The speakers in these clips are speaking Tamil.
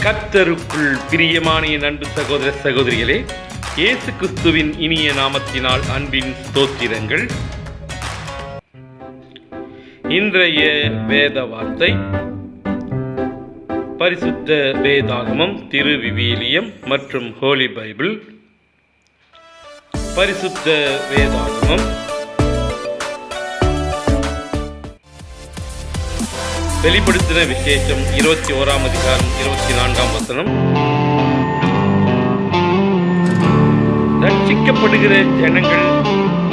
கர்த்தருக்குள் பிரியமான என் அன்பு சகோதர சகோதரிகளே, இயேசு கிறிஸ்துவின் இனிய நாமத்தினால் அன்பின் ஸ்தோத்திரங்கள். இன்றைய வேத வார்த்தை பரிசுத்த வேதாகமம், திருவிவிலியம் மற்றும் ஹோலி பைபிள். பரிசுத்த வேதாகமம் வெளிப்படுத்தின விசேஷம் 21 அதிகாரம் 24 வசனம். ரட்சிக்கப்படுகிற ஜனங்கள்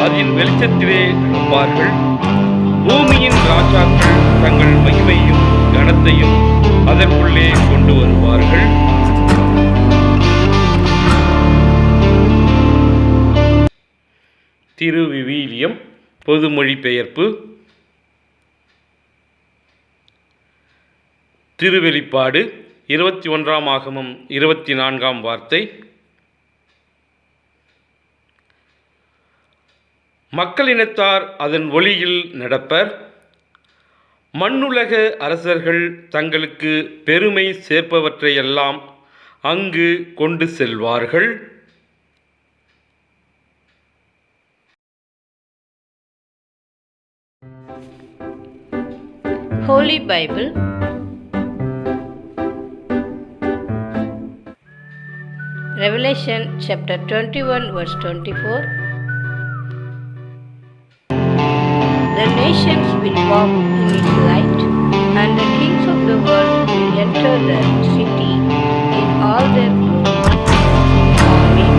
அதன் வெளிச்சத்திலே நடப்பார்கள். பூமியின் ராஜாக்கள் தங்கள் மகிமையும் கனத்தையும் அதற்குள்ளே கொண்டு வருவார்கள். திருவிவிலியம் பொதுமொழி பெயர்ப்பு. திருவெளிப்பாடு 21 ஆகமம் 24 வார்த்தை. மக்களினத்தார் அதன் ஒளியில் நடப்பர். மண்ணுலக அரசர்கள் தங்களுக்கு பெருமை சேர்ப்பவற்றையெல்லாம் அங்கு கொண்டு செல்வார்கள். Holy Bible. Revelation chapter 21 verse 24. The nations will walk in its light, and the kings of the world will enter the city in all their glory. Amen.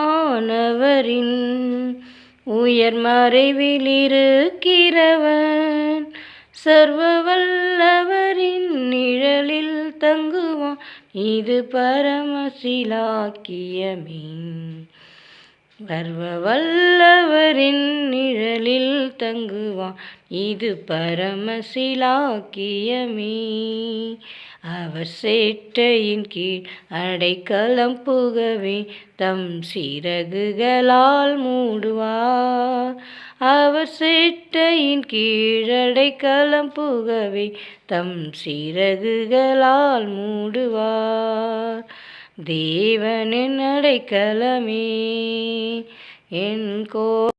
உன்னதமானவரின் உயர் மறைவில் இருக்கிறவன் சர்வ வல்லவரின் நிழலில் தங்குவான். இது பரமசிலாக்கியமே. சர்வ வல்லவரின் நிழலில் தங்குவான். இது பரமசிலாக்கியமே. அவர் சேட்டையின் கீழ் அடைக்கலம் புகவே தம் சிறகுகளால் மூடுவார். அவர் சேட்டையின் கீழ் அடைக்கலம் புகவே தம் சிறகுகளால் மூடுவார். தேவனின் அடைக்கலமே என்